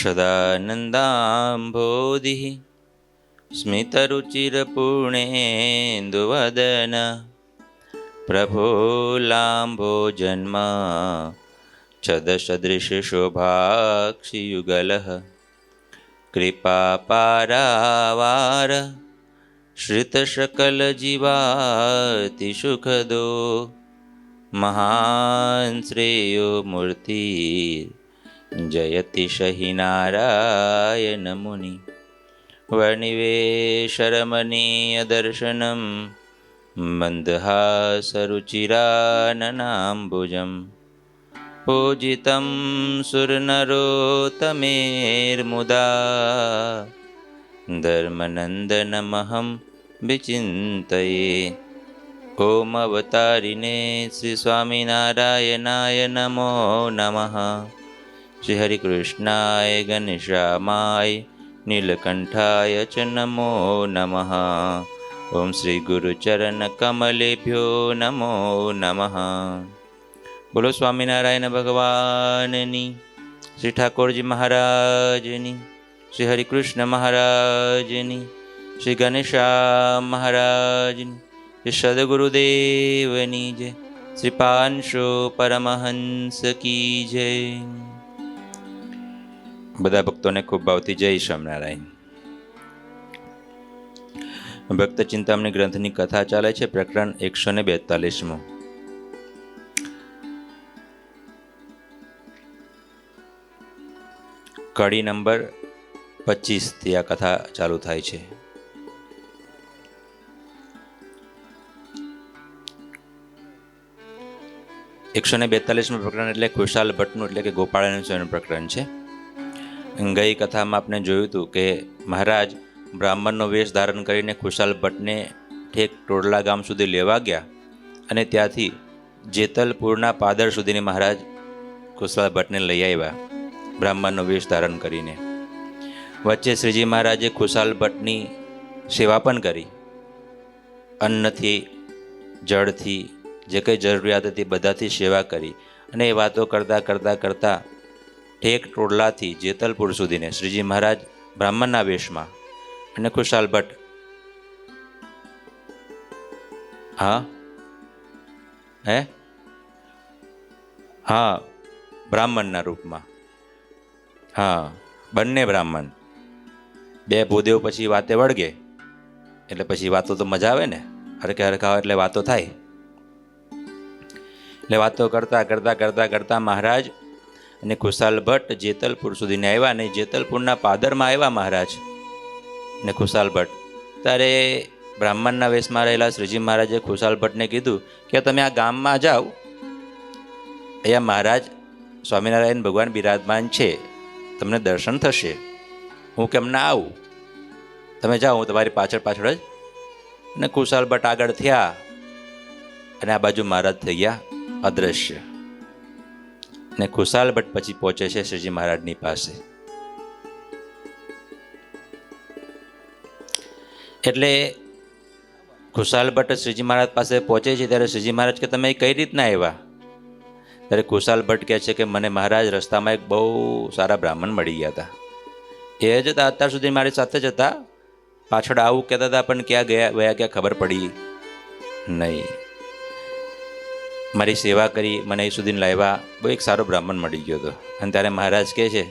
सदानन्दाम्भोधिः स्मितरुचिरपूर्णेन्दुवदन प्रफुल्लाम्भोजन्मा चदसदृशशोभाक्षियुगलः कृपापारावार श्रितसकलजीवातिसुखदो महान् श्रेयो मूर्ति जयति सहि नारायण मुनि वर्णिवेशरमणीयदर्शनं मन्दहासरुचिराननाम्बुजं पूजितं सुरनरोत्तमेर्मुदा धर्मनन्दनमहं विचिन्तये। ओम अवतारिणे श्री स्वामिनारायणाय नमो नमः। श्री हरिकृष्णाय गणेशामाय नीलकंठाय च नमो नमः। ओम श्री गुरुचरण कमलेभ्यो नमो नमः। बोलो स्वामिनारायण भगवाननी, श्री ठाकुरजी महाराजनी, श्री हरिकृष्ण महाराजनी, श्री गणेशा महाराजनी, श्री सद्गुरुदेवनी जय। श्री पांशो परमहंस की जय। બધા ભક્તોને ખૂબ ભાવથી જય સ્વામિનારાયણ। ભક્ત ચિંતામણી ગ્રંથની કથા ચાલે છે, પ્રકરણ 142. કડી નંબર 25 આ કથા ચાલુ થાય છે। એકસો 42 પ્રકરણ એટલે ખુશાલ ભટ્ટનું એટલે કે ગોપાળાનંદ સ્વામીનું પ્રકરણ છે। ગઈ કથામાં આપણે જોયું હતું કે મહારાજ બ્રાહ્મણનો વેશ ધારણ કરીને ખુશાલ ભટ્ટને ઠેક ટોડલા ગામ સુધી લેવા ગયા અને ત્યાંથી જેતલપુરના પાદર સુધીની મહારાજ ખુશાલ ભટ્ટને લઈ આવ્યા બ્રાહ્મણનો વેશ ધારણ કરીને। વચ્ચે શ્રીજી મહારાજે ખુશાલ ભટ્ટની સેવા પણ કરી, અન્નથી જળથી જે કંઈ જરૂરિયાત હતી બધાથી સેવા કરી અને એ વાતો કરતાં કરતાં કરતાં ઠેક ટોડલાથી જેતલપુર સુધીને શ્રીજી મહારાજ બ્રાહ્મણના વેશમાં અને ખુશાલ ભટ્ટ બ્રાહ્મણના રૂપમાં, બંને બ્રાહ્મણ, બે ભૂદેવ પછી વાતે વળગે એટલે પછી વાતો તો મજા આવે ને, હરખે હરખા એટલે વાતો થાય। એટલે વાતો કરતાં કરતાં કરતાં કરતાં મહારાજ અને ખુશાલ ભટ્ટ જેતલપુર સુધીને આવ્યા અને જેતલપુરના પાદરમાં આવ્યા મહારાજ ને ખુશાલ ભટ્ટ। ત્યારે બ્રાહ્મણના વેશમાં રહેલા શ્રીજી મહારાજે ખુશાલ ભટ્ટને કીધું કે તમે આ ગામમાં જાઓ, અહીંયા મહારાજ સ્વામિનારાયણ ભગવાન બિરાજમાન છે, તમને દર્શન થશે, હું કેમ ના આવું, તમે જાઓ, હું તમારી પાછળ પાછળ જ। અને ખુશાલ ભટ્ટ આગળ થયા અને આ બાજુ મહારાજ થઈ ગયા અદ્રશ્ય ને ખુશાલ ભટ્ટ પછી પહોંચે છે શ્રીજી મહારાજની પાસે। એટલે ખુશાલ ભટ્ટ શ્રીજી મહારાજ પાસે પહોંચે છે ત્યારે શ્રીજી મહારાજ કે તમે કઈ રીતના આવ્યા? ત્યારે ખુશાલ ભટ્ટ કહે છે કે મને મહારાજ રસ્તામાં એક બહુ સારા બ્રાહ્મણ મળી ગયા હતા, એ જ હતા, અત્યાર સુધી મારી સાથે જ હતા, પાછળ આવું કહેતા હતા પણ ક્યાં ગયા ક્યાં ખબર પડી નહીં, મારી સેવા કરી, મને એ સુધી લાવ્યા, બહુ એક સારો બ્રાહ્મણ મળી ગયો હતો। અને ત્યારે મહારાજ કહે છે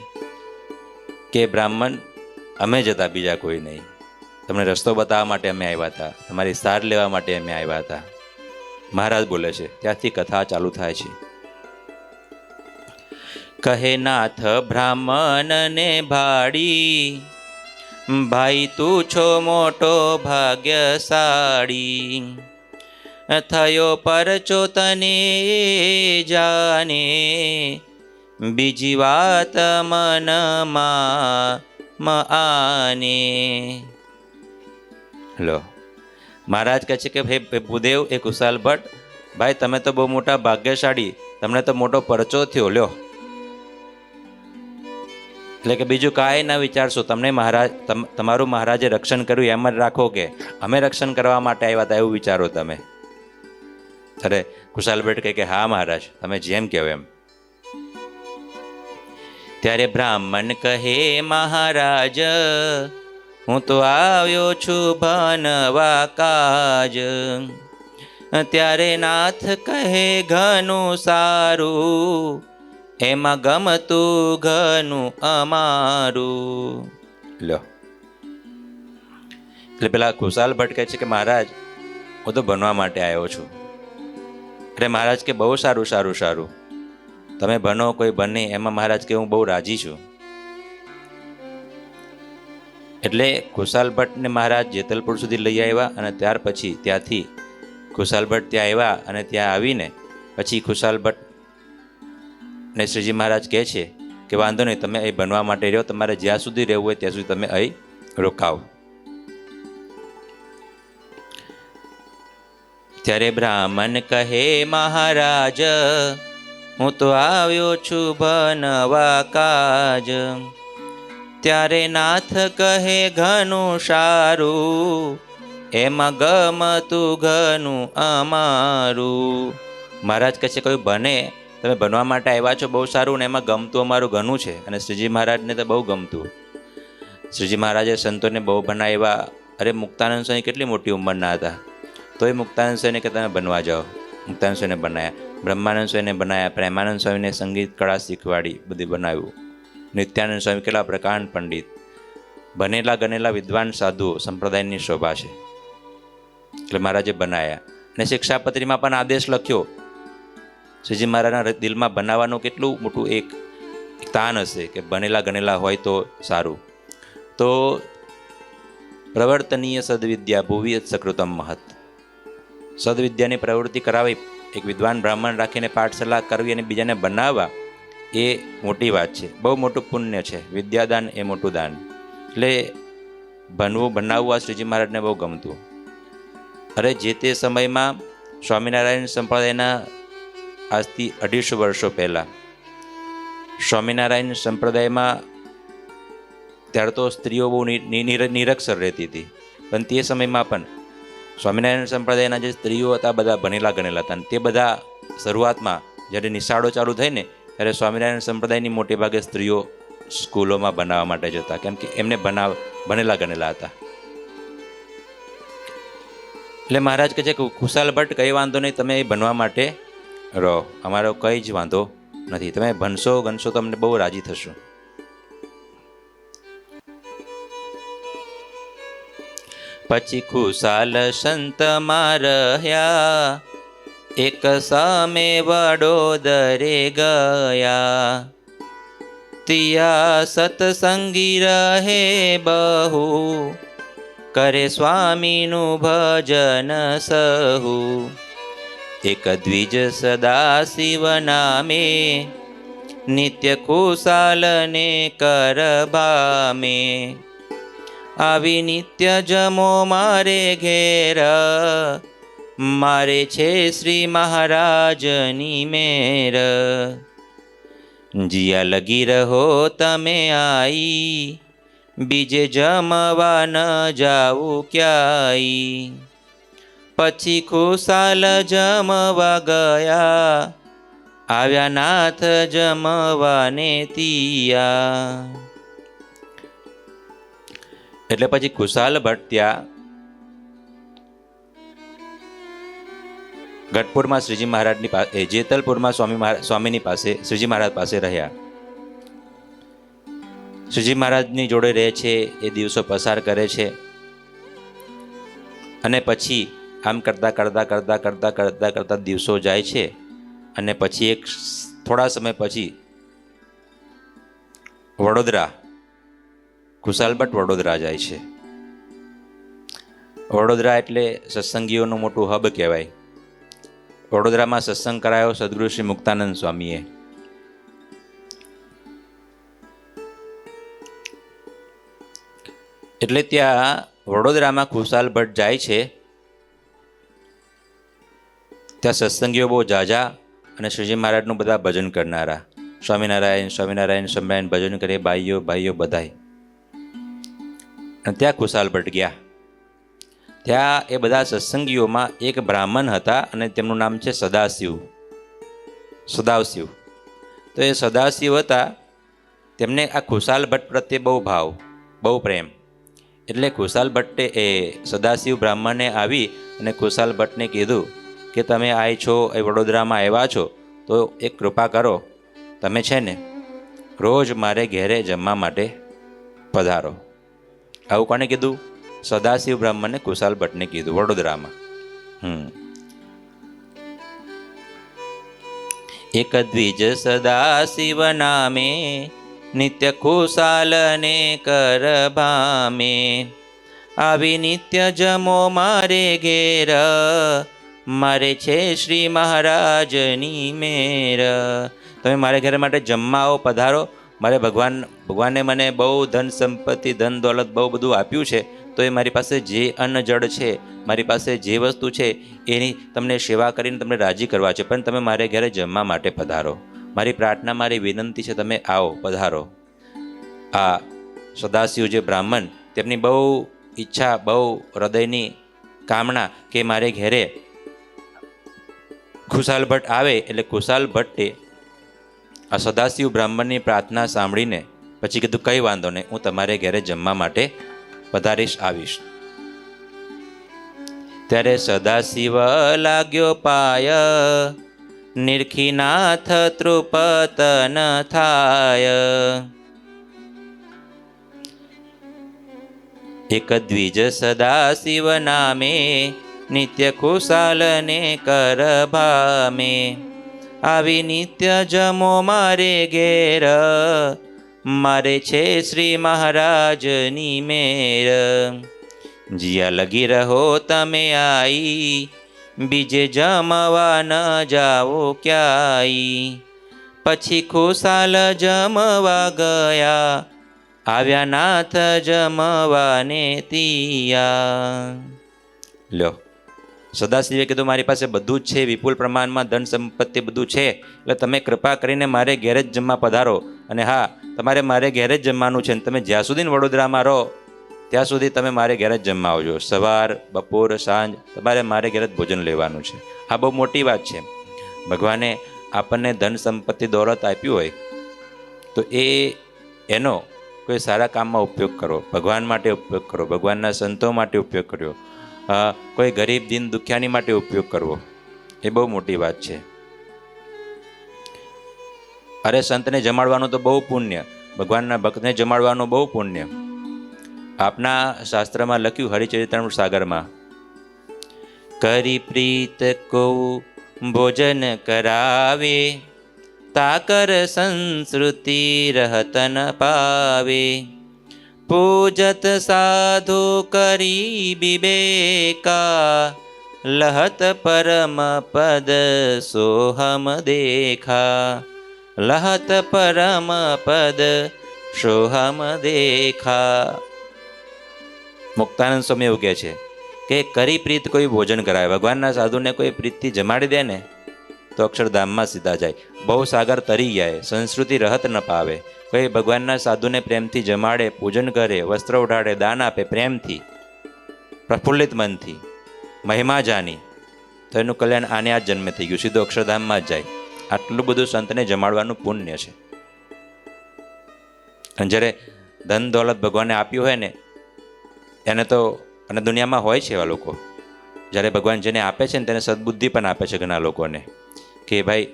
કે બ્રાહ્મણ અમે જ હતા, બીજા કોઈ નહીં, તમને રસ્તો બતાવવા માટે અમે આવ્યા હતા, તમારી સાર લેવા માટે અમે આવ્યા હતા, મહારાજ બોલે છે। ત્યાંથી કથા ચાલુ થાય છે। કહે નાથ બ્રાહ્મણને ભાડી, ભાઈ તું છો મોટો ભાગ્યશાળી, થયો પરચો તને જાને, બીજી વાત મનમાં આને। લો, મહારાજ કહે છે કે ભાઈ ભૂદેવ એ ખુશાલ ભટ્ટ, ભાઈ તમે તો બહુ મોટા ભાગ્યશાળી, તમને તો મોટો પરચો થયો, લ્યો। એટલે કે બીજું કાંઈ ના વિચારશો, તમને મહારાજ તમારું મહારાજે રક્ષણ કર્યું એમ જ રાખો કે અમે રક્ષણ કરવા માટે આવ્યા હતા એવું વિચારો તમે। અરે ખુશાલ ભટ્ટ કહે કે હા મહારાજ, તમે જેમ કહેવો એમ। ત્યારે બ્રાહ્મણ કહે મહારાજ, હું તો આવ્યો છું ભનવા કાજ. ત્યારે નાથ કહે ઘણું સારું, એમાં ગમતું ઘણું અમારું. લો, એટલે પેલા ખુશાલ ભટ્ટ કહે છે કે મહારાજ હું તો ભણવા માટે આવ્યો છું. એટલે મહારાજ કે બહુ સારું સારું સારું, તમે ભણો કોઈ ભણે એમાં મહારાજ કે હું બહુ રાજી છું. એટલે ખુશાલ ભટ્ટને મહારાજ જેતલપુર સુધી લઈ આવ્યા અને ત્યાર પછી ત્યાંથી ખુશાલ ભટ્ટ ત્યાં આવ્યા અને ત્યાં આવીને પછી ખુશાલ ભટ્ટ ને શ્રીજી મહારાજ કહે છે કે વાંધો નહીં, તમે અહીં બનવા માટે રહ્યો, તમારે જ્યાં સુધી રહેવું હોય ત્યાં સુધી તમે અહીં રોકાવ. ત્યારે બ્રાહ્મણ કહે મહારાજ, હું તો આવ્યો છું ભનવા કાજ. ત્યારે નાથ કહે ઘણું સારું, એમાં ગમતું ઘણું અમારું. મહારાજ કહે છે કયું બને, તમે બનવા માટે આવ્યા છો બહુ સારું, ને એમાં ગમતું અમારું ઘણું છે. અને શ્રીજી મહારાજને તો બહુ ગમતું. શ્રીજી મહારાજે સંતોને બહુ બનાવ્યા. અરે મુક્તાનંદ સ્વામી કેટલી મોટી ઉંમરના હતા, તોય મુક્તાનંદ સ્વામીને કે તમે બનવા જાઓ. મુક્તાનંદ સ્વામીને બનાવ્યા, બ્રહ્માનંદ સ્વામીને બનાવ્યા, પ્રેમાનંદ સ્વામીને સંગીત કળા શીખવાડી, બધું બનાવ્યું. નિત્યાનંદ સ્વામી કેટલા પ્રકાંડ પંડિત, બનેલા ગનેલા વિદ્વાન સાધુઓ, સંપ્રદાયની શોભા છે. એટલે મહારાજે બનાવ્યા. અને શિક્ષાપત્રીમાં પણ આદેશ લખ્યો. શ્રીજી મહારાજના દિલમાં બનાવવાનું કેટલું મોટું એક તાન હશે કે બનેલા ગનેલા હોય તો સારું. તો પ્રવર્તનીય સદવિદ્યા ભુવિ સકૃતમ મહત. સદવિદ્યાની પ્રવૃત્તિ કરાવી, એક વિદ્વાન બ્રાહ્મણ રાખીને પાઠશાલા કરવી અને બીજાને બનાવવા, એ મોટી વાત છે, બહુ મોટું પુણ્ય છે. વિદ્યાદાન એ મોટું દાન. એટલે ભણવું બનાવવું આ શ્રીજી મહારાજને બહુ ગમતું. અરે જે તે સમયમાં સ્વામિનારાયણ સંપ્રદાયના આજથી 250 વર્ષો પહેલાં સ્વામિનારાયણ સંપ્રદાયમાં ત્યારે તો સ્ત્રીઓ બહુ નિરક્ષર રહેતી હતી, પણ તે સમયમાં પણ સ્વામિનારાયણ સંપ્રદાયના જે સ્ત્રીઓ હતા બધા બનેલા ગણેલા હતા. તે બધા શરૂઆતમાં જ્યારે નિશાળો ચાલુ થઈ ને ત્યારે સ્વામિનારાયણ સંપ્રદાયની મોટે ભાગે સ્ત્રીઓ સ્કૂલોમાં બનાવવા માટે જતા, કેમ કે એમને બનેલા ગણેલા હતા. એટલે મહારાજ કહે છે કે ખુશાલ ભટ્ટ કંઈ વાંધો નહીં, તમે એ બનવા માટે રહો, અમારો કંઈ જ વાંધો નથી, તમે ભણશો ગણશો તો અમને બહુ રાજી થશો. પછી ખુશાલ સંતમાં રહ્યા, એક સામે વડોદરે ગયા. તિયા સતસંગી રહે બહુ, કરે સ્વામીનું ભજન સહુ. એક દ્વિજ સદા શિવ નામે, નિત્ય ખુશાલને કરભામે. આવી નિત્ય જમો મારે ઘેર, મારે છે શ્રી મહારાજની મેર. જીયા લગી રહો તમે આઈ, બીજે જમવા ન જાવું ક્યાંય. પછી ખુશાલ જમવા ગયા, આવ્યા નાથ જમવાને તિયા. એટલે પછી ખુશાલ ભટ્ટ ત્યાં ગઢપુરમાં શ્રીજી મહારાજની પાસે, જેતલપુરમાં સ્વામીની પાસે, શ્રીજી મહારાજ પાસે રહ્યા. શ્રીજી મહારાજની જોડે રહે છે, એ દિવસો પસાર કરે છે. અને પછી આમ કરતાં કરતાં કરતાં કરતાં કરતાં કરતાં દિવસો જાય છે. અને પછી એક થોડા સમય પછી વડોદરા, ખુશાલ ભટ્ટ વડોદરા જાય છે. વડોદરા એટલે સત્સંગીઓનું મોટું હબ કહેવાય. વડોદરામાં સત્સંગ કરાયો સદગુરુ શ્રી મુક્તાનંદ સ્વામીએ. એટલે ત્યાં વડોદરામાં ખુશાલ ભટ્ટ જાય છે. ત્યાં સત્સંગીઓ બહુ ઝાઝા અને શ્રીજી મહારાજનું બધા ભજન કરનારા. સ્વામિનારાયણ સ્વામિનારાયણ સ્વામિનારાયણ ભજન કરે ભાઈઓ ભાઈઓ બધાય. અને ત્યાં ખુશાલ ભટ્ટ ગયા. ત્યાં એ બધા સત્સંગીઓમાં એક બ્રાહ્મણ હતા અને તેમનું નામ છે સદાશિવ. તો એ સદાશિવ હતા તેમને આ ખુશાલ ભટ્ટ પ્રત્યે બહુ ભાવ, બહુ પ્રેમ. એટલે ખુશાલ ભટ્ટે એ સદાશિવ બ્રાહ્મણે આવી અને ખુશાલ ભટ્ટને કીધું કે તમે આય છો, એ વડોદરામાં આવ્યા છો, તો એક કૃપા કરો, તમે છે ને રોજ મારે ઘેરે જમવા માટે પધારો. આવું કોને કીધું? સદાશિવ બ્રાહ્મણે ખુશાલ ભટ્ટને કીધું વડોદરામાં. એક દ્વિજ સદાશિવ નામે, નિત્ય ખુશાલ ને કર ભામે, આવી નિત્ય જમો મારે ઘેર, મારે છે શ્રી મહારાજની મેર. તમે મારે ઘરે માટે જમવા આવો, પધારો. મારે ભગવાને મને બહુ ધન સંપત્તિ, ધન દોલત બહુ બધું આપ્યું છે, તો એ મારી પાસે જે અન્ન જળ છે, મારી પાસે જે વસ્તુ છે એની તમને સેવા કરીને તમને રાજી કરવા છે, પણ તમે મારે ઘરે જમવા માટે પધારો. મારી પ્રાર્થના, મારી વિનંતી છે, તમે આવો, પધારો. આ સદાશિવ જે બ્રાહ્મણ, તેમની બહુ ઈચ્છા, બહુ હૃદયની કામના કે મારે ઘેરે ખુશાલ ભટ્ટ આવે. એટલે ખુશાલ ભટ્ટે આ સદાશિવ બ્રાહ્મણની પ્રાર્થના સાંભળીને પછી કીધું કંઈ વાંધો નહીં, હું તમારે ઘરે જમવા માટે પધારીશ, આવીશ. ત્યારે સદાશિવ લાગ્યો પાય, નિરખીનાથ તૃપત ન થાય. એક દ્વિજ સદાશિવ નામે, નિત્ય ખુશાલ ને કર ભામે, આવી નિત્ય જમો મારે ઘેર, મારે છે શ્રી મહારાજની મેર. જ્યાં લગી રહો તમે આઈ, બીજે જમવા ન જાઓ ક્યાંય. પછી ખુશાલ જમવા ગયા, આવ્યા નાથ જમવાને તિયા. લ્યો, સદાશિવે કીધું મારી પાસે બધું જ છે, વિપુલ પ્રમાણમાં ધન સંપત્તિ બધું છે, એટલે તમે કૃપા કરીને મારે ઘેરે જ જમવા પધારો. અને હા, તમારે મારે ઘેરે જ જમવાનું છે, તમે જ્યાં સુધી વડોદરામાં રહો ત્યાં સુધી તમે મારે ઘેરે જ જમવા આવજો. સવાર, બપોર, સાંજ તમારે મારે ઘેરે જ ભોજન લેવાનું છે. આ બહુ મોટી વાત છે. ભગવાને આપણને ધન સંપત્તિ દોલત આપ્યું હોય તો એનો કોઈ સારા કામમાં ઉપયોગ કરો, ભગવાન માટે ઉપયોગ કરો, ભગવાનના સંતો માટે ઉપયોગ કર્યો, કોઈ ગરીબ દીન દુખિયાની માટે ઉપયોગ કરવો, એ બહુ મોટી વાત છે. અરે સંતને જમાડવાનું તો બહુ પુણ્ય, ભગવાનના ભક્તને જમાડવાનું બહુ પુણ્ય. આપના શાસ્ત્રમાં લખ્યું હરિચરિત્રામૃત સાગરમાં, કરી પ્રીત કો ભોજન કરાવે, તાકર સંસ્કૃતિ રહત ન પાવે. પૂજત સાધુ કરી વિવેકા, લહત પરમ પદ સોહમ દેખા. લહત પરમ પદ સોહમ દેખા. મુક્તાનંદ સ્વામી એવું કહે છે કે કરી પ્રીત કોઈ ભોજન કરાવે, ભગવાનના સાધુને કોઈ પ્રીતથી જમાડી દે ને તો અક્ષરધામમાં સીધા જાય. બહુ સાગર તરી જાય, સંસ્કૃતિ રહત ન પાવે. કોઈ ભગવાનના સાધુને પ્રેમથી જમાડે, પૂજન કરે, વસ્ત્ર ઉઢાડે, દાન આપે, પ્રેમથી, પ્રફુલ્લિત મનથી, મહિમા જાની, તો એનું કલ્યાણ આને આ જન્મે થઈ ગયું, સીધું અક્ષરધામમાં જ જાય. આટલું બધું સંતને જમાડવાનું પુણ્ય છે. અને જ્યારે ધન દોલત ભગવાને આપ્યું હોય ને એને તો, અને દુનિયામાં હોય છે એવા લોકો, જ્યારે ભગવાન જેને આપે છે ને તેને સદબુદ્ધિ પણ આપે છે ઘણા લોકોને, કે ભાઈ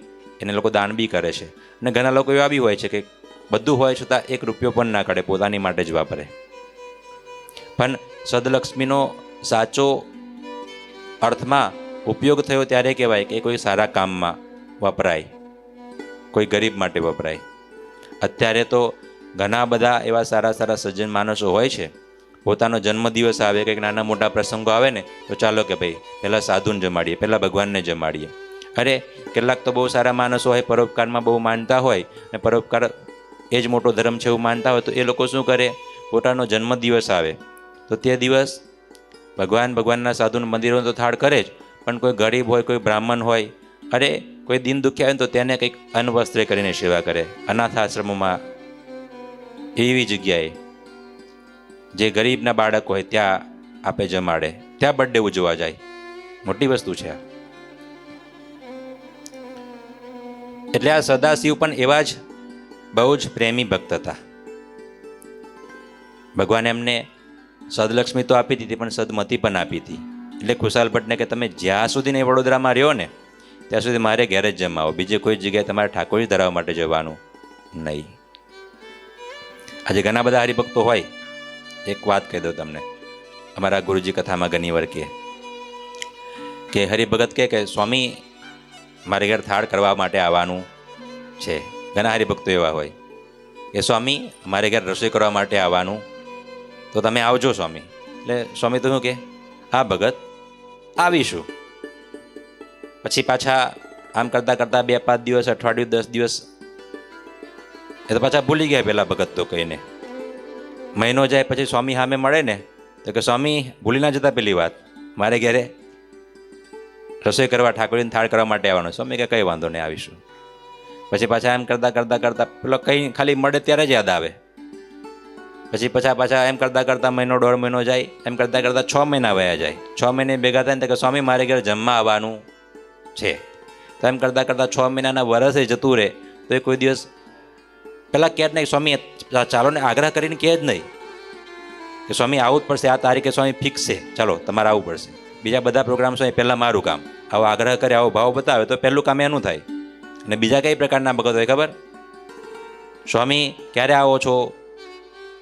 એને લોકો દાન બી કરે છે. અને ઘણા લોકો એવા બી હોય છે કે બધું હોય છતાં 1 રૂપિયો પણ ના કાઢે, પોતાની માટે જ વાપરે. પણ સદલક્ષ્મીનો સાચો અર્થમાં ઉપયોગ થયો ત્યારે કહેવાય કે કોઈ સારા કામમાં વપરાય, કોઈ ગરીબ માટે વપરાય. અત્યારે તો ઘણા બધા એવા સારા સારા સજ્જન માણસો હોય છે, પોતાનો જન્મદિવસ આવે, કંઈક નાના મોટા પ્રસંગો આવે ને તો ચાલો કે ભાઈ પહેલાં સાધુને જમાડીએ, પહેલાં ભગવાનને જમાડીએ. અરે કેટલાક તો બહુ સારા માણસો હોય, પરોપકારમાં બહુ માનતા હોય, અને પરોપકાર એ જ મોટો ધર્મ છે એવું માનતા હોય, તો એ લોકો શું કરે, પોતાનો જન્મદિવસ આવે તો તે દિવસ ભગવાનના સાધુના મંદિરો તો થાળ કરે જ, પણ કોઈ ગરીબ હોય, કોઈ બ્રાહ્મણ હોય, અરે કોઈ દીન દુખ્યા હોય તો તેને કંઈક અન્ન વસ્ત્રે કરીને સેવા કરે. અનાથ આશ્રમોમાં, એવી જગ્યાએ જે ગરીબના બાળક હોય ત્યાં આપે, જમાડે, ત્યાં બર્થડે ઉજવવા જાય. મોટી વસ્તુ છે આ. એટલે આ સદાશિવ પણ એવા જ બહુ જ પ્રેમી ભક્ત હતા. ભગવાને એમને સદલક્ષ્મી તો આપી દીધી, પણ સદમતી પણ આપી હતી. એટલે ખુશાલ ભટ્ટને કે તમે જ્યાં સુધી નહીં વડોદરામાં રહ્યો ને ત્યાં સુધી મારે ઘેર જ જમાવો, બીજે કોઈ જગ્યાએ તમારે ઠાકોરજી ધરાવવા માટે જવાનું નહીં. આજે ઘણા બધા હરિભક્તો હોય. એક વાત કહી દઉં તમને, અમારા ગુરુજી કથામાં ઘણી વાર કે હરિભગત કે સ્વામી મારે ઘેર થાળ કરવા માટે આવવાનું છે. ઘણા હરિભક્તો એવા હોય કે સ્વામી મારે ઘેર રસોઈ કરવા માટે આવવાનું, તો તમે આવજો સ્વામી. એટલે સ્વામી તો શું કે હા ભગત આવીશું. પછી પાછા આમ કરતાં કરતાં 2-5 દિવસ, અઠવાડિયું, 10 દિવસ એ તો પાછા ભૂલી ગયા પેલા ભગત તો કહીને. મહિનો જાય પછી સ્વામી સામે મળે ને તો કે સ્વામી ભૂલી ના જતા પેલી વાત, મારે ઘેરે રસોઈ કરવા, ઠાકોરજીને થાળ કરવા માટે આવવાનું. સ્વામી કે કંઈ વાંધો નહીં આવીશું. પછી પાછા એમ કરતાં પેલો કંઈ ખાલી મળે ત્યારે જ યાદ આવે. પછી પાછા એમ કરતાં મહિનો, 1.5 મહિનો જાય, એમ કરતાં 6 મહિના વયા જાય. 6 મહિને ભેગા થાય ને તો કે સ્વામી મારે ઘરે જમવા આવવાનું છે. તો એમ કરતાં 6 મહિનાના વર્ષે જતું રહે તો એ કોઈ દિવસ પેલા કહે જ નહીં સ્વામી ચાલો ને, આગ્રહ કરીને કહે જ નહીં કે સ્વામી આવું જ પડશે, આ તારીખે સ્વામી ફિક્સ છે, ચાલો તમારે આવવું પડશે. બીજા બધા પ્રોગ્રામ સ્વામી પહેલાં મારું કામ. આવો આગ્રહ કરે, આવો ભાવ બતાવે તો પહેલું કામ એનું થાય. અને બીજા કઈ પ્રકારના ભગત હોય ખબર? સ્વામી ક્યારે આવો છો,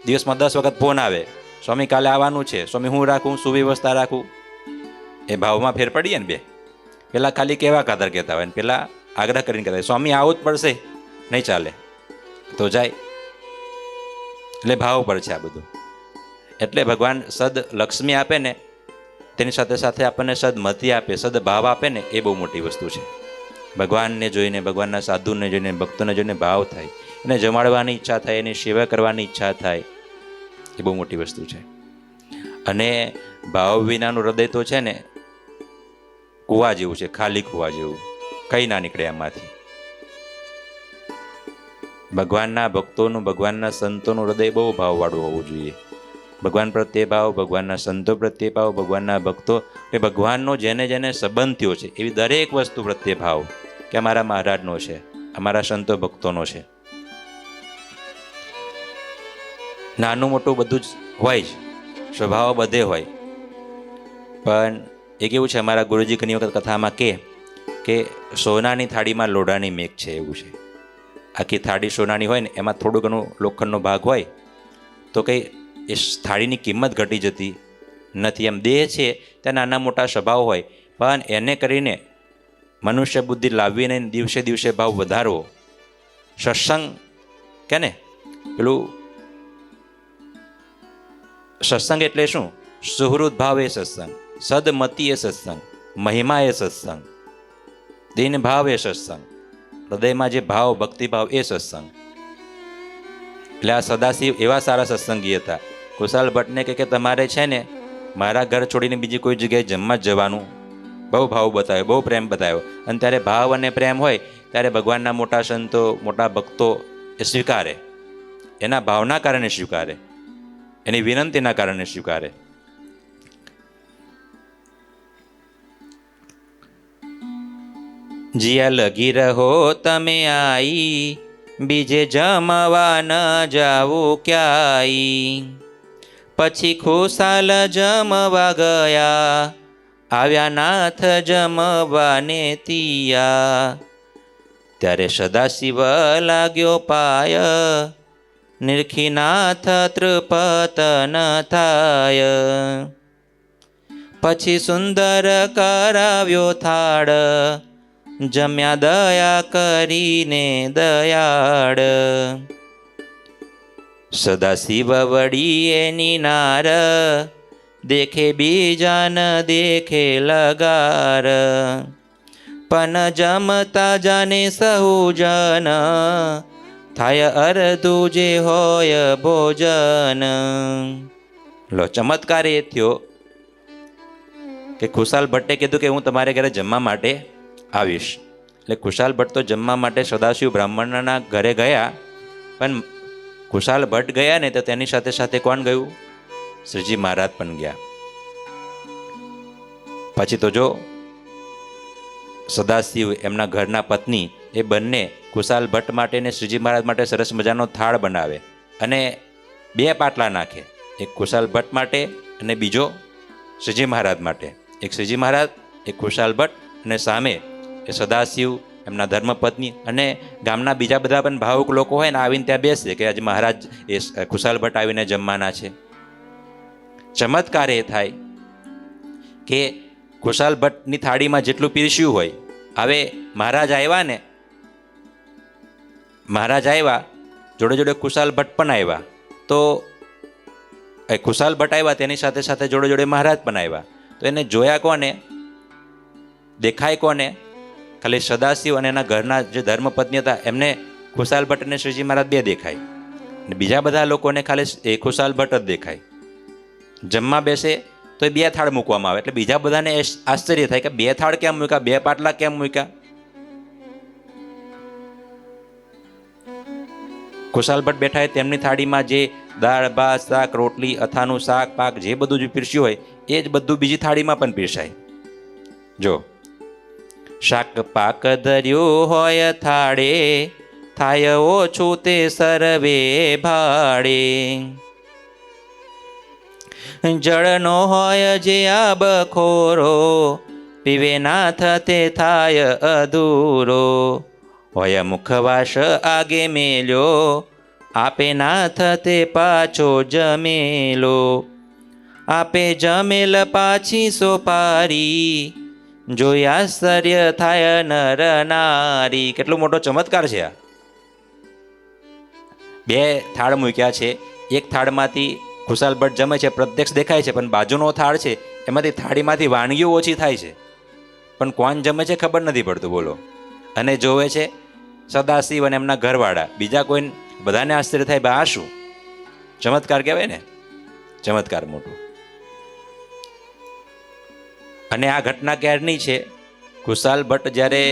દિવસમાં 10 વખત ફોન આવે, સ્વામી કાલે આવવાનું છે, સ્વામી હું રાખું, સુવ્યવસ્થા રાખું. એ ભાવમાં ફેર પડીએ ને બે. પેલા ખાલી કેવા ખાતર કહેતા હોય ને પેલા આગ્રહ કરીને કહેતા હોય સ્વામી આવું જ પડશે, નહીં ચાલે તો જાય. એટલે ભાવ પર છે આ બધું. એટલે ભગવાન સદ લક્ષ્મી આપે ને તેની સાથે સાથે આપણને સદમતી આપે, સદભાવ આપે ને એ બહુ મોટી વસ્તુ છે. ભગવાનને જોઈને, ભગવાનના સાધુને જોઈને, ભક્તોને જોઈને ભાવ થાય, એને જમાડવાની ઈચ્છા થાય, એની સેવા કરવાની ઈચ્છા થાય, એ બહુ મોટી વસ્તુ છે. અને ભાવ વિનાનું હૃદય તો છે ને કૂવા જેવું છે, ખાલી કૂવા જેવું, કંઈ ના નીકળે એમાંથી. ભગવાનના ભક્તોનું, ભગવાનના સંતોનું હૃદય બહુ ભાવવાળું હોવું જોઈએ. ભગવાન પ્રત્યે ભાવ, ભગવાનના સંતો પ્રત્યે ભાવ, ભગવાનના ભક્તો એ ભગવાનનો જેને જેને સંબંધ થયો છે એવી દરેક વસ્તુ પ્રત્યે ભાવ કે અમારા મહારાજનો છે, અમારા સંતો ભક્તોનો છે. નાનું મોટું બધું જ હોય જ, સ્વભાવ બધે હોય. પણ એ કેવું છે, અમારા ગુરુજી ઘણી વખત કથામાં કે સોનાની થાળીમાં લોઢાની મેઘ છે, એવું છે. આખી થાળી સોનાની હોય ને એમાં થોડું ઘણું લોખંડનો ભાગ હોય તો કંઈ એ થાળીની કિંમત ઘટી જતી નથી. એમ દેહ છે ત્યાં નાના મોટા સ્વભાવ હોય, પણ એને કરીને મનુષ્ય બુદ્ધિ લાવીને દિવસે દિવસે ભાવ વધારવો. સત્સંગ કે ને પેલું સત્સંગ એટલે શું? સુહૃદ ભાવ એ સત્સંગ, સદમતી એ સત્સંગ, મહિમા એ સત્સંગ, દીન ભાવ એ સત્સંગ, હૃદયમાં જે ભાવ, ભક્તિભાવ એ સત્સંગ. એટલે આ સદાશિવ એવા સારા સત્સંગી હતા. ખુશાલ ભટ્ટને કે તમારે છે ને મારા ઘર છોડીને બીજી કોઈ જગ્યાએ જમવા જ જવાનું. બહુ ભાવ બતાવ્યો, બહુ પ્રેમ બતાવ્યો. અને ત્યારે ભાવ અને પ્રેમ હોય ત્યારે ભગવાનના મોટા સંતો, મોટા ભક્તો એ સ્વીકારે. એના ભાવના કારણે સ્વીકારે, એની વિનંતીના કારણે સ્વીકારે. જીયા લગી રહો તમે આઈ, બીજે જમવા ન જાવું ક્યાંય. પછી ખુશાલ જમવા ગયા, આવ્યા નાથ જમવાને તિયા. ત્યારે સદાશિવ લાગ્યો પાય, નિરખીનાથ તૃપત ન થાય. પછી સુંદર કરાવ્યો થાળ, જમ્યા દયા કરીને દયાળ. સદાશિવ વળી એની નાર, દેખે બીજાન દેખે લગાર. પણ જમતા જાને સહુ જન, થાય અર્ધું જે હોય ભોજન. લો ચમત્કાર એ થયો કે ખુશાલ ભટ્ટે કીધું કે હું તમારે ઘરે જમવા માટે આવીશ. એટલે ખુશાલ ભટ્ટ તો જમવા માટે સદાશિવ બ્રાહ્મણના ઘરે ગયા, પણ ખુશાલ ભટ્ટ ગયા ને તો તેની સાથે સાથે કોણ ગયું? શ્રીજી મહારાજ પણ ગયા. પછી તો જો સદાશિવ, એમના ઘરના પત્ની એ બંને ખુશાલ ભટ્ટ માટે ને શ્રીજી મહારાજ માટે સરસ મજાનો થાળ બનાવે અને 2 પાટલા નાખે, એક ખુશાલ ભટ્ટ માટે અને બીજો શ્રીજી મહારાજ માટે. એક શ્રીજી મહારાજ, એક ખુશાલ ભટ્ટ, અને સામે એ સદાશિવ, એમના ધર્મપત્ની અને ગામના બીજા બધા પણ ભાવુક લોકો હોય ને આવીને ત્યાં બેસે કે આજે મહારાજ એ ખુશાલ ભટ્ટ આવીને જમવાના છે. ચમત્કાર એ થાય કે ખુશાલ ભટ્ટની થાળીમાં જેટલું પીરસ્યું હોય, હવે મહારાજ આવ્યા જોડે જોડે ખુશાલ ભટ્ટ પણ આવ્યા, તો ખુશાલ ભટ્ટ આવ્યા તેની સાથે સાથે જોડે જોડે મહારાજ પણ આવ્યા. તો એને જોયા કોને, દેખાય કોને? ખાલી સદાશિવ અને એના ઘરના જે ધર્મપત્ની હતા એમને ખુશાલ ભટ્ટ અને શ્રીજી મહારાજ 2 દેખાય, અને બીજા બધા લોકોને ખાલી એ ખુશાલ ભટ્ટ જ દેખાય. જમવા બેસે તો એ 2 થાળ મૂકવામાં આવે, એટલે બીજા બધાને આશ્ચર્ય થાય કે 2 થાળ કેમ મૂક્યા, 2 પાટલા કેમ મૂક્યા? ખુશાલ ભટ્ટ બેઠા હોય તેમની થાળીમાં જે દાળ ભાત શાક રોટલી અથાનું શાક પાક જે બધું જે પીરસ્યું હોય એ જ બધું બીજી થાળીમાં પણ પીરસાય. જો શાક પાક ધર્યું હોય થાળે, થાય ઓછું તે સર્વે ભાડે. જળનો હોય જે આબખોરો, પીવે નાથ તે થાય અધૂરો. હોય મુખવાસ આગે મેલ્યો, આપે નાથ તે પાછો જમેલો. આપે જમેલ પાછી સોપારી, જોઈ આશ્ચર્ય થાય નર નારી. કેટલો મોટો ચમત્કાર છે આ! 2 થાળ મૂક્યા છે, એક થાળમાંથી ખુશાલ ભટ્ટ જમે છે, પ્રત્યક્ષ દેખાય છે, પણ બાજુનો થાળ છે એમાંથી થાળીમાંથી વાનગીઓ ઓછી થાય છે, પણ કોણ જમે છે ખબર નથી પડતું. બોલો. અને જોવે છે સદાશિવ અને એમના ઘરવાળા, બીજા કોઈ, બધાને આશ્ચર્ય થાય, બા આ શું? ચમત્કાર કહેવાય ને, ચમત્કાર મોટો. અને આ ઘટના ક્યારની છે? ખુશાલ ભટ્ટ જ્યારે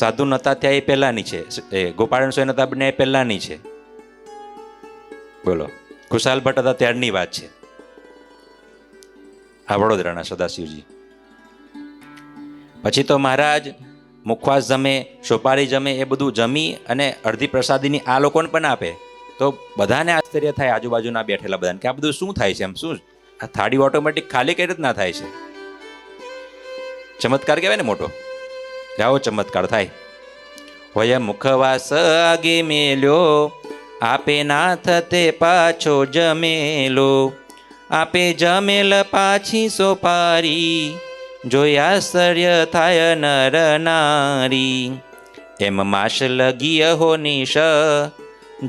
સાધુ નહોતા ત્યાં એ પહેલાંની છે, એ ગોપાળન સ્વામી નહોતા બંને એ પહેલાંની છે. બોલો. ખુશાલ ભટ્ટ હતા ત્યારની વાત છે, આ વડોદરાના સદાશિવજી. પછી તો મહારાજ મુખવાસ જમે, સોપારી જમે, એ બધું જમી અને અડધી પ્રસાદીની આ લોકોને પણ આપે. તો બધાને આશ્ચર્ય થાય, આજુબાજુના બેઠેલા બધાને, કે આ બધું શું થાય છે? એમ શું આ થાળી ઓટોમેટિક ખાલી કઈ રીતના થાય છે? ચમત્કાર કહેવાય ને મોટો. જાઓ ચમત્કાર થાય. હોય મુખવાસ આગે મેલ્યો, આપે નાથ તે પાછો જમેલો. આપે જમેલ પાછી સોપારી, જોઈ આશ્ચર્ય થાય નર નારી. એમ માસ લગી અહોનિશ,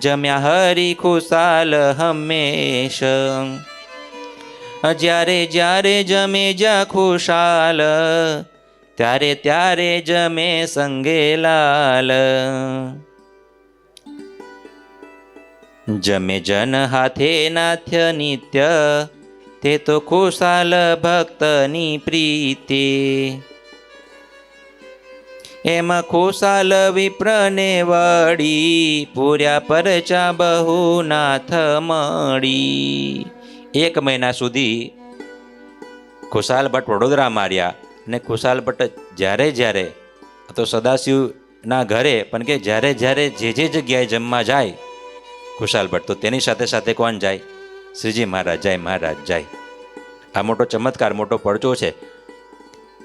જમ્યા હરી ખુશાલ હંમેશ. જ્યારે જ્યારે જમે જા ખુશાલ, ત્યારે ત્યારે જમે સંગે લાલ. જમે જન હાથે નાથ્ય નિત્ય, તે તો ખુશાલ ભક્તની પ્રીતિ. એમ ખુશાલ વિપ્રને વળી, પૂર્યા પરચા બહુ નાથ મળી. 1 મહિના સુધી ખુશાલ ભટ્ટ વડોદરા માર્યા, અને ખુશાલ ભટ્ટ જ્યારે જ્યારે તો સદાશિવના ઘરે પણ કે જ્યારે જ્યારે જે જગ્યાએ જમવા જાય ખુશાલ ભટ્ટ, તો તેની સાથે સાથે કોણ જાય? શ્રીજી મહારાજ જાય, મહારાજ જાય. આ મોટો ચમત્કાર, મોટો પરચો છે.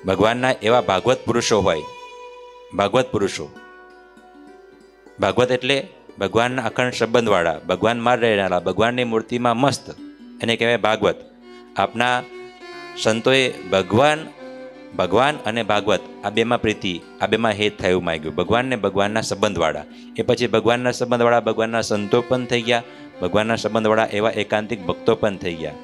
ભગવાનના એવા ભાગવત પુરુષો હોય, ભાગવત પુરુષો. ભાગવત એટલે ભગવાનના અખંડ સંબંધવાળા, ભગવાનમાં રહેનારા, ભગવાનની મૂર્તિમાં મસ્ત, એને કહેવાય ભાગવત. આપના સંતોએ ભગવાન અને ભાગવત આ બેમાં પ્રીતિ, આ બેમાં હેત થાય એવું માંગ્યું. ભગવાનને ભગવાનના સંબંધવાળા, એ પછી ભગવાનના સંબંધવાળા ભગવાનના સંતો પણ થઈ ગયા, ભગવાનના સંબંધવાળા એવા એકાંતિક ભક્તો પણ થઈ ગયા.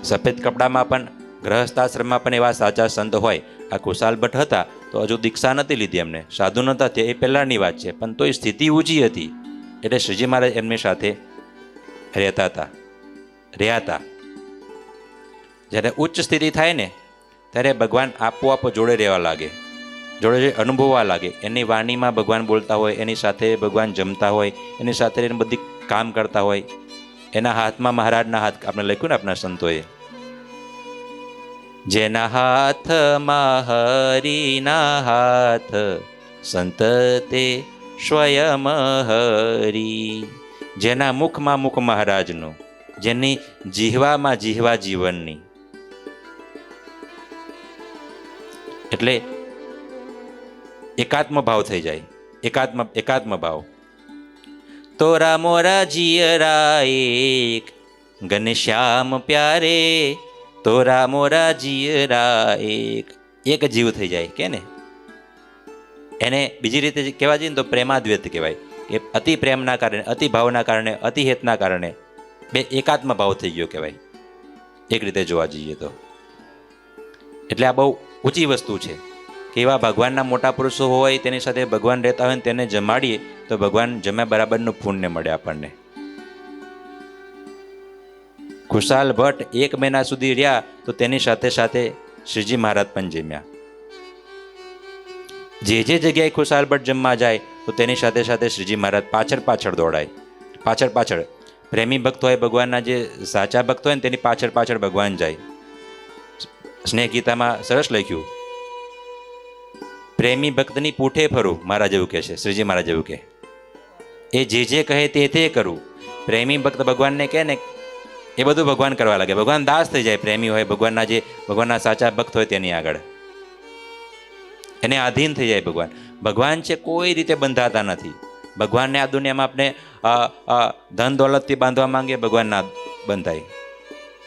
સફેદ કપડામાં પણ, ગ્રહસ્થાશ્રમમાં પણ એવા સાચા સંત હોય. આ ખુશાલ ભટ્ટ હતા તો હજુ દીક્ષા નથી લીધી એમને, સાધુ નહોતા તે, એ પહેલાંની વાત છે, પણ તોય સ્થિતિ ઊંચી હતી, એટલે શ્રીજી મહારાજ એમની સાથે રહ્યા હતા. જ્યારે ઉચ્ચ સ્થિતિ થાય ને ત્યારે ભગવાન આપોઆપ જોડે રહેવા લાગે, જોડે અનુભવવા લાગે. એની વાણીમાં ભગવાન બોલતા હોય, એની સાથે ભગવાન જમતા હોય, એની સાથે એને બધી કામ કરતા હોય. એના હાથમાં મહારાજના હાથ, આપણે લખ્યું ને આપણા સંતોએ, જેના હાથમાં હરિના હાથ, સંતતે સ્વયં હરી. જેના મુખમાં મુખ મહારાજનું, જેની જીહવામાં જીહવા જીવનની. એટલે એકાત્મ ભાવ થઈ જાય. એકાત્મ ભાવ. તોરા મોરા જીયરા એક ઘનશ્યામ પ્યારે, તોરા મોરા જીયરા એક જીવ થઈ જાય કે ને. એને બીજી રીતે કહેવા જઈએ ને તો પ્રેમાદ્વૈત કહેવાય કે અતિ પ્રેમના કારણે, અતિ ભાવના કારણે, અતિ હેતના કારણે બે એકાત્મ ભાવ થઈ ગયો કહેવાય, એક રીતે જોવા જઈએ તો. એટલે આ બહુ ઊંચી વસ્તુ છે કે એવા ભગવાનના મોટા પુરુષો હોય તેની સાથે ભગવાન રહેતા હોય ને તેને જમાડીએ તો ભગવાન જમ્યા બરાબરનું પુણ્ય મળે આપણને. ખુશાલ ભટ્ટ 1 મહિના સુધી રહ્યા તો તેની સાથે સાથે શ્રીજી મહારાજ પણ જમ્યા. જે જગ્યાએ ખુશાલ ભટ્ટ જમવા જાય તો તેની સાથે સાથે શ્રીજી મહારાજ પાછળ દોડાય. પાછળ પ્રેમી ભક્ત હોય, ભગવાનના જે સાચા ભક્ત હોય ને તેની પાછળ ભગવાન જાય. સ્નેહ ગીતામાં સરસ લખ્યું, પ્રેમી ભક્તની પૂઠે ફરું, મહારાજ એવું કહે છે, શ્રીજી મહારાજ એવું કહે, એ જે કહે તે કરું. પ્રેમી ભક્ત ભગવાનને કહે ને એ બધું ભગવાન કરવા લાગે. ભગવાન દાસ થઈ જાય. પ્રેમી હોય, ભગવાનના સાચા ભક્ત હોય તેની આગળ એને આધીન થઈ જાય ભગવાન. ભગવાન છે કોઈ રીતે બંધાતા નથી. ભગવાનને આ દુનિયામાં આપણે ધન દોલતથી બાંધવા માંગે, ભગવાન ના બંધાય.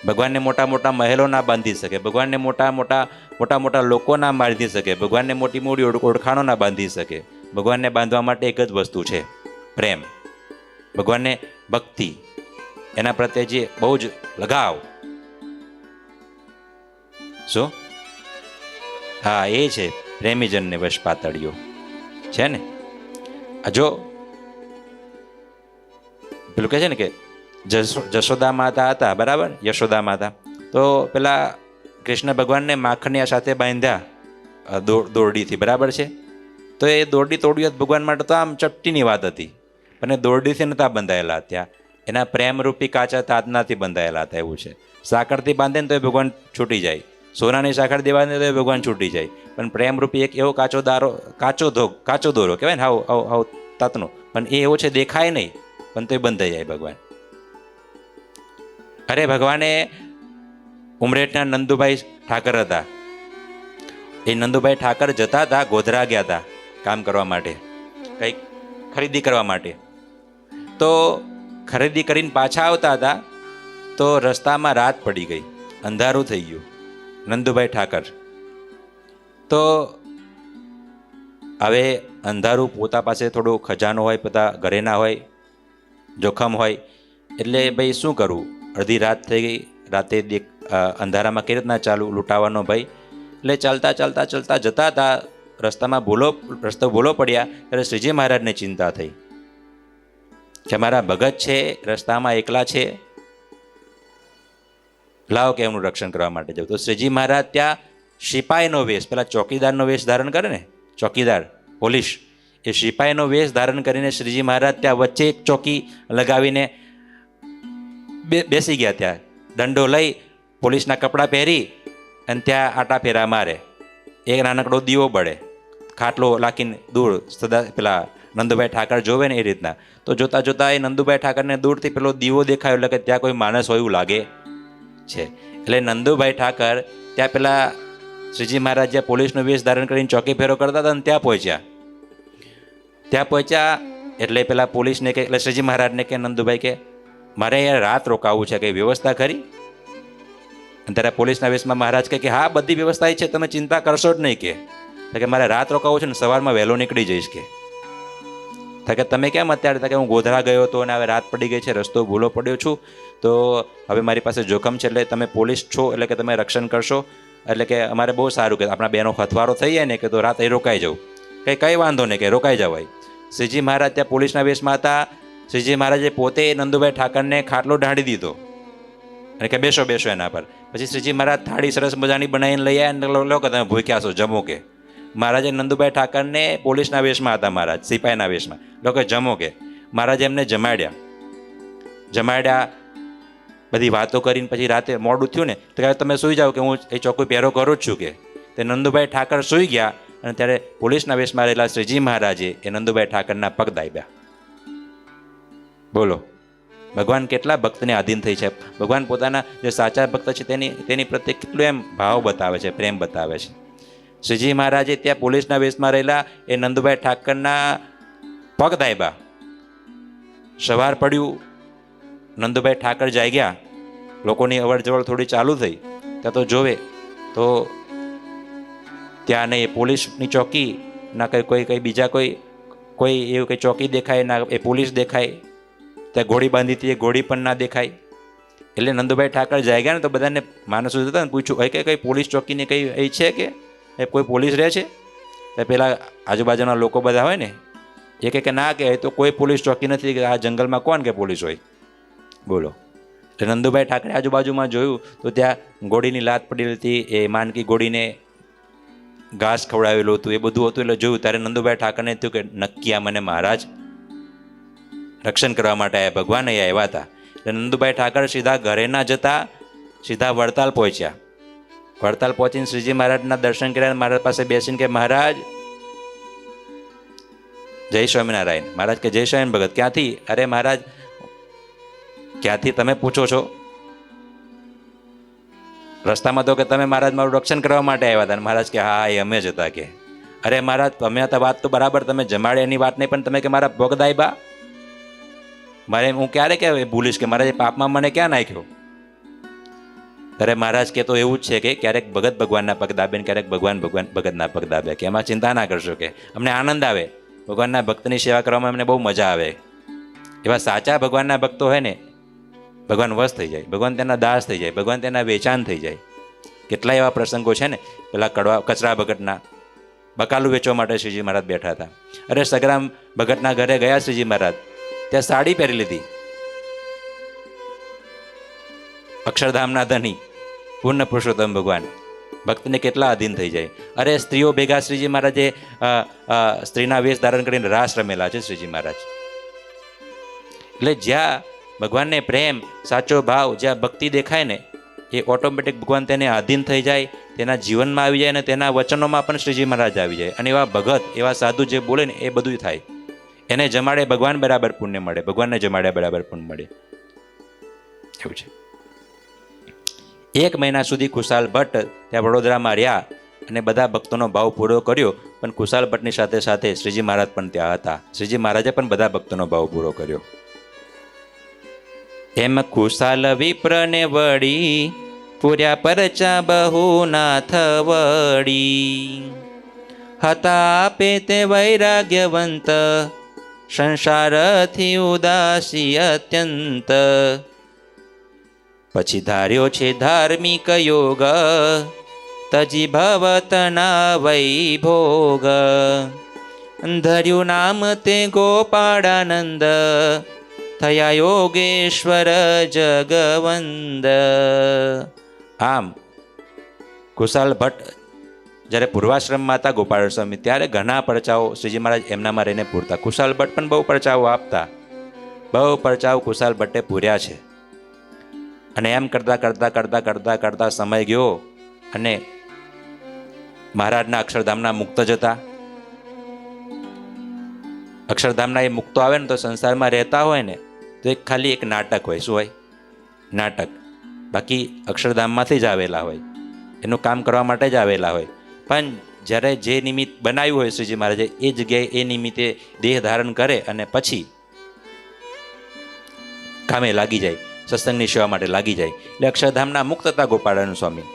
ભગવાનને મોટા મોટા મહેલો ના બાંધી શકે, ભગવાનને મોટા લોકો ના બાંધી શકે, ભગવાનને મોટી ઓળખાણો ના બાંધી શકે. ભગવાનને બાંધવા માટે એક જ વસ્તુ છે, પ્રેમ. ભગવાનને ભક્તિ, એના પ્રત્યે જે બહુ જ લગાવ. શું? હા, એ છે પ્રેમીજનને વશ પાતળિયો છે ને. જો પેલું કહે છે ને કે જશોદા માતા હતા, બરાબર, યશોદા માતા. તો પેલા કૃષ્ણ ભગવાનને માખણિયા સાથે બાંધ્યા દોરડીથી, બરાબર છે. તો એ દોરડી તોડવી ભગવાન માટે તો આમ ચપટીની વાત હતી, પણ એ દોરડીથી નહોતા બંધાયેલા ત્યાં. એના પ્રેમરૂપી કાચા તાતનાથી બંધાયેલા હતા, એવું છે. સાકરથી બાંધે ને તો એ ભગવાન છૂટી જાય, સોનાની સાકર દેવાને તો એ ભગવાન છૂટી જાય. પણ પ્રેમરૂપી એક એવો કાચો દોરો કહેવાય ને, હાવ તાતનો, પણ એ એવો છે દેખાય નહીં, પણ તો એ બંધાઈ જાય ભગવાન. અરે ભગવાને ઉમરેઠના નંદુભાઈ ઠાકર હતા. એ નંદુભાઈ ઠાકર જતા હતા, ગોધરા ગયા હતા કામ કરવા માટે, કંઈક ખરીદી કરવા માટે. તો ખરીદી કરીને પાછા આવતા હતા તો રસ્તામાં રાત પડી ગઈ, અંધારું થઈ ગયું. નંદુભાઈ ઠાકર તો હવે અંધારું, પોતા પાસે થોડો ખજાનો હોય, પોતા ઘરે ના હોય, જોખમ હોય, એટલે ભાઈ શું કરવું? અડધી રાત થઈ ગઈ, રાતે અંધારામાં કેવી રીતના ચાલુ, લૂંટાવાનો ભાઈ. એટલે ચાલતા જતા હતા, રસ્તામાં રસ્તો ભૂલો પડ્યા. ત્યારે શ્રીજી મહારાજને ચિંતા થઈ કે મારા ભગત છે રસ્તામાં એકલા છે, લાવો કે એમનું રક્ષણ કરવા માટે જવું. તો શ્રીજી મહારાજ ત્યાં સિપાહીનો વેશ, પેલા ચોકીદારનો વેશ ધારણ કરે ને, ચોકીદાર પોલીસ, એ સિપાહીનો વેશ ધારણ કરીને શ્રીજી મહારાજ ત્યાં વચ્ચે એક ચોકી લગાવીને બેસી ગયા. ત્યાં દંડો લઈ, પોલીસના કપડાં પહેરી અને ત્યાં આટા ફેરા મારે. એક નાનકડો દીવો બળે, ખાટલો લાખીને દૂર સદા પેલા નંદુભાઈ ઠાકર જોવે ને એ રીતના. તો જોતા એ નંદુભાઈ ઠાકરને દૂરથી પેલો દીવો દેખાયો, એટલે કે ત્યાં કોઈ માણસ હોય એવું લાગે છે. એટલે નંદુભાઈ ઠાકર ત્યાં પેલા શ્રીજી મહારાજ જ્યાં પોલીસનો વેશ ધારણ કરીને ચોકી ફેરો કરતા હતા ને ત્યાં પહોંચ્યા. એટલે પેલા પોલીસને કે, એટલે શ્રીજી મહારાજને કે નંદુભાઈ કે મારે અહીંયા રાત રોકાવું છે, કંઈ વ્યવસ્થા ખરી? અને ત્યારે પોલીસના વેશમાં મહારાજ કે હા, બધી વ્યવસ્થા છે, તમે ચિંતા કરશો જ નહીં કે મારે રાત રોકાવું છે ને સવારમાં વહેલો નીકળી જઈશ કે તમે કેમ અત્યારે? કે હું ગોધરા ગયો હતો અને હવે રાત પડી ગઈ છે, રસ્તો ભૂલો પડ્યો છું, તો હવે મારી પાસે જોખમ છે, એટલે તમે પોલીસ છો એટલે કે તમે રક્ષણ કરશો, એટલે કે અમારે બહુ સારું કે આપણા બેનો હથવારો થઈ જાય ને, કે તો રાત અહીં રોકાઈ જાઉં. કંઈ વાંધો નહીં, કે રોકાઈ જવાય. શ્રીજી મહારાજ ત્યાં પોલીસના વેશમાં હતા. શ્રીજી મહારાજે પોતે નંદુભાઈ ઠાકરને ખાટલો ઢાળી દીધો અને કે બેસો એના પર. પછી શ્રીજી મહારાજ થાળી સરસ મજાની બનાવીને લઈ આવ્યા, લો કે તમે ભૂખ્યા છો, જમો કે. મહારાજે નંદુભાઈ ઠાકરને પોલીસના વેશમાં હતા, મહારાજ સિપાહીના વેશમાં, લોકો જમો કે. મહારાજે એમને જમાડ્યા, બધી વાતો કરીને પછી રાતે મોડું થયું ને તો તમે સૂઈ જાઓ કે હું એ ચોખ્ખું પહેરો કરું જ છું કે. તે નંદુભાઈ ઠાકર સૂઈ ગયા. અને ત્યારે પોલીસના વેશમાં રહેલા શ્રીજી મહારાજે એ નંદુભાઈ ઠાકરના પગ દાબ્યા. બોલો, ભગવાન કેટલા ભક્તને આધીન થઈ છે. ભગવાન પોતાના જે સાચા ભક્ત છે તેની પ્રત્યે કેટલું એમ ભાવ બતાવે છે, પ્રેમ બતાવે છે. શ્રીજી મહારાજે ત્યાં પોલીસના વેશમાં રહેલા એ નંદુભાઈ ઠાકરના પગ દાબ્યા. સવાર પડ્યું, નંદુભાઈ ઠાકર જાગ્યા, લોકોની અવર જવર થોડી ચાલુ થઈ. ત્યાં તો જોવે તો ત્યાં નહીં એ પોલીસની ચોકી, ના કંઈ બીજા કોઈ એવું કંઈ ચોકી દેખાય, ના એ પોલીસ દેખાય. ત્યાં ઘોડી બાંધી હતી, એ ઘોડી પણ ના દેખાય. એટલે નંદુભાઈ ઠાકર જાગ્યા ને તો બધાને માણસો હતા ને પૂછ્યું, કે કઈ પોલીસ ચોકીની કઈ એ છે કે એ કોઈ પોલીસ રહે છે? તો પેલા આજુબાજુના લોકો બધા હોય ને એ કે ના, કે તો કોઈ પોલીસ ચોકી નથી, કે આ જંગલમાં કોણ કે પોલીસ હોય? બોલો. એટલે નંદુભાઈ ઠાકરે આજુબાજુમાં જોયું તો ત્યાં ઘોડીની લાત પડેલી હતી, એ માનકી ઘોડીને ઘાસ ખવડાવેલું હતું, એ બધું હતું. એટલે જોયું ત્યારે નંદુભાઈ ઠાકરને થયું કે નક્કી આ મને મહારાજ રક્ષણ કરવા માટે આવ્યા, ભગવાન અહીંયા આવ્યા હતા. એટલે નંદુભાઈ ઠાકર સીધા ઘરે ના જતા સીધા વડતાલ પહોંચ્યા. વડતાલ પહોંચીને શ્રીજી મહારાજના દર્શન કર્યા. મહારાજ પાસે બેસીને કે મહારાજ જય સ્વામિનારાયણ. મહારાજ કે જય સ્વામિનારાયણ ભગત. ક્યાંથી? અરે મહારાજ ક્યાંથી તમે પૂછો છો? રસ્તામાં તો કે તમે મહારાજ મારું રક્ષણ કરવા માટે આવ્યા હતા. મહારાજ કે હા, એ અમે જ હતા. કે અરે મહારાજ તમે હતા વાત તો બરાબર, તમે જમાડે એની વાત નહીં, પણ તમે કે મારા પગ દાબ્યા. મારે હું ક્યારે કે ભૂલીશ કે મહારાજ પાપમાં મને ક્યાં નાખ્યો? ત્યારે મહારાજ કે તો એવું જ છે કે ક્યારેક ભગત ભગવાનના પગ દાબે ને ક્યારેક ભગવાન ભગતના પગ દાબે, કે એમાં ચિંતા ના કરશો, કે અમને આનંદ આવે, ભગવાનના ભક્તની સેવા કરવામાં અમને બહુ મજા આવે. એવા સાચા ભગવાનના ભક્તો હોય ને, ભગવાન વશ થઈ જાય, ભગવાન તેના દાસ થઈ જાય, ભગવાન તેના વેચાણ થઈ જાય. કેટલા એવા પ્રસંગો છે ને. પેલા કચરા ભગતના બકાલું વેચવા માટે શ્રીજી મહારાજ બેઠા હતા. અરે સગરામ ભગતના ઘરે ગયા શ્રીજી મહારાજ, ત્યાં સાડી પહેરી લીધી. અક્ષરધામના ધની પૂર્ણ પુરુષોત્તમ ભગવાન ભક્તને કેટલા આધીન થઈ જાય. અરે સ્ત્રીઓ ભેગા શ્રીજી મહારાજે સ્ત્રીના વેશ ધારણ કરીને રાસ રમેલા છે શ્રીજી મહારાજ. એટલે જ્યાં ભગવાનને પ્રેમ, સાચો ભાવ, જ્યાં ભક્તિ દેખાય ને, એ ઓટોમેટિક ભગવાન તેને આધીન થઈ જાય, તેના જીવનમાં આવી જાય અને તેના વચનોમાં પણ શ્રીજી મહારાજ આવી જાય. અને એવા ભગત, એવા સાધુ જે બોલે ને એ બધું થાય. એને જમાડે ભગવાન બરાબર પુણ્ય મળે, ભગવાનને જમાડે બરાબર પુણ્ય મળે. એવું છે. 1 મહિના સુધી ખુશાલ ભટ્ટ ત્યાં વડોદરામાં રહ્યા અને બધા ભક્તોનો ભાવ પૂરો કર્યો. પણ ખુશાલ ભટ્ટની સાથે સાથે શ્રીજી મહારાજ પણ ત્યાં હતા. શ્રીજી મહારાજે પણ બધા ભક્તોનો ભાવ પૂરો કર્યો. એમ ખુશાલ વિપ્રને વળી પૂર્યા પરચા બહુ નાથ વળી. હતા આપે તે વૈરાગ્યવંત, સંસારથી ઉદાસી અત્યંત. પછી ધાર્યો છે ધાર્મિક યોગ, તજી ભવતના વૈભોગ. ધર્યું નામ તે ગોપાળાનંદ, થયા યોગેશ્વર જગવંદ. આમ ખુશાલ ભટ્ટ જ્યારે પૂર્વાશ્રમમાં હતા ગોપાળ સ્વામી, ત્યારે ઘણા પરચાઓ શ્રીજી મહારાજ એમનામાં રહીને પૂરતા. ખુશાલ ભટ્ટ પણ બહુ પરચાઓ આપતા, બહુ પરચાઓ ખુશાલ ભટ્ટે પૂર્યા છે. અને એમ કરતા સમય ગયો અને મહારાજના અક્ષરધામના મુક્ત જતા. અક્ષરધામના એ મુક્તો આવે ને તો સંસારમાં રહેતા હોય ને તો એક ખાલી એક નાટક હોય. શું હોય? નાટક. બાકી અક્ષરધામમાંથી જ આવેલા હોય, એનું કામ કરવા માટે જ આવેલા હોય. પણ જ્યારે જે નિમિત્ત બનાવ્યું હોય શ્રીજી મહારાજે, એ જગ્યાએ એ નિમિત્તે દેહ ધારણ કરે અને પછી કામે લાગી જાય, સત્સંગની સેવા માટે લાગી જાય. એટલે અક્ષરધામના મુક્ત હતા ગોપાળાનંદ સ્વામી.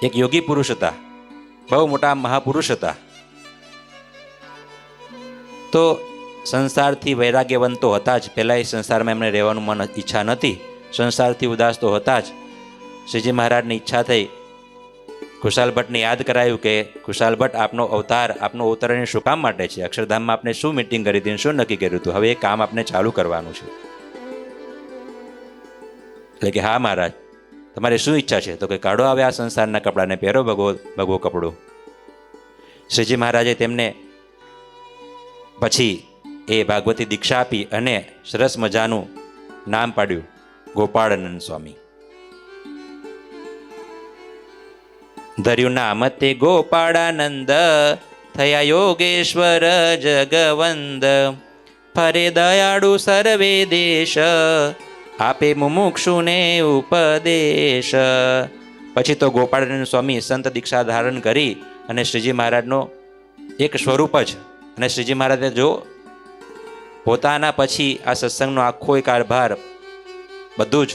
એક યોગી પુરુષ હતા, બહુ મોટા મહાપુરુષ હતા. તો સંસારથી વૈરાગ્યવંતો હતા જ. પહેલાં એ સંસારમાં એમને રહેવાનું મન ઈચ્છા નથી, સંસારથી ઉદાસ તો હતા જ. શ્રીજી મહારાજની ઈચ્છા થઈ, ખુશાલ ભટ્ટને યાદ કરાયું કે ખુશાલ ભટ્ટ આપનો અવતાર શું કામ માટે છે? અક્ષરધામમાં આપણે શું મિટિંગ કરી હતી, શું નક્કી કર્યું હતું? હવે એ કામ આપણે ચાલુ કરવાનું છે. એટલે કે હા મહારાજ, તમારે શું ઈચ્છા છે? તો કે કાઢો આવે આ સંસારના કપડાને, પહેરો ભગવો કપડું. શ્રીજી મહારાજે તેમને પછી એ ભાગવતી દીક્ષા આપી અને સરસ મજાનું નામ પાડ્યું ગોપાળાનંદ સ્વામી. ધર્યું નામ તે ગોપાળાનંદ, થયા યોગેશ્વર જગવંદ. ફરે દયાળુ સર્વે દેશ, આપે મુમુક્ષુને ઉપદેશ. પછી તો ગોપાળાનંદ સ્વામી સંત દીક્ષા ધારણ કરી અને શ્રીજી મહારાજનો એક સ્વરૂપ જ, અને શ્રીજી મહારાજે જો પોતાના પછી આ સત્સંગનો આખો એક કારભાર બધું જ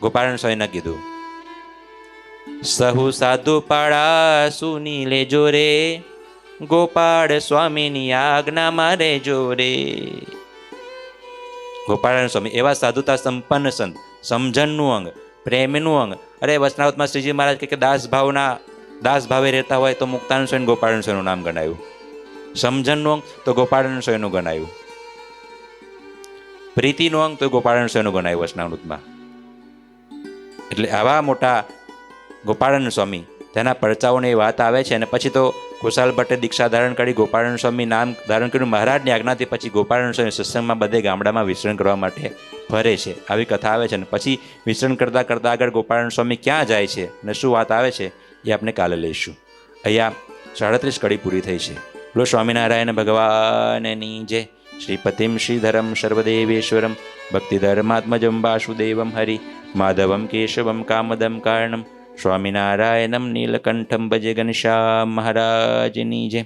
ગોપાળાનંદ સ્વામીને કીધું. સહુ સાધુ પાળા સુની લેજો રે, ગોપાળ સ્વામીની આજ્ઞા મારે જોરે. ગોપાળાનંદ સ્વામી એવા સાધુતા સંપન્ન સંત, સમજણનું અંગ, પ્રેમનું અંગ. અરે વચનાવતમાં શ્રીજી મહારાજ કે દાસ ભાવે રહેતા હોય તો મુક્તાનંદ સ્વામી ગોપાળાનંદ સ્વામીનું નામ ગણાયું. સમજણનું અંગ તો ગોપાળાનંદ સ્વામીનું ગણાયું. પ્રીતિનું અંગ તો ગોપાળાનંદ સ્વામીનું ગણાયું વચનામૃતમાં. એટલે આવા મોટા ગોપાળાનંદ સ્વામી, તેના પરચાઓની વાત આવે છે. અને પછી તો કુશાલ ભટ્ટે દીક્ષા ધારણ કરી, ગોપાળાનંદ સ્વામી નામ ધારણ કર્યું. મહારાજની આજ્ઞાથી પછી ગોપાળાનંદ સ્વામી સત્સંગમાં બધે ગામડામાં વિચરણ કરવા માટે ફરે છે. આવી કથા આવે છે. અને પછી વિચરણ કરતાં કરતાં આગળ ગોપાળાનંદ સ્વામી ક્યાં જાય છે અને શું વાત આવે છે એ આપણે કાલે લઈશું. અહીંયા 37 કડી પૂરી થઈ છે. બોલો સ્વામિનારાયણ ભગવાનની જય. શ્રીપતિમ શ્રીધરમ સર્વદેવેશ્વરમ ભક્તિધર્માત્મજમ વાસુદેવમ હરિ માધવમ કેશવમ કામદમ કારણમ સ્વામિનારાયણમ નીલકંઠમ ભજે ઘનશ્યામ મહારાજની જય.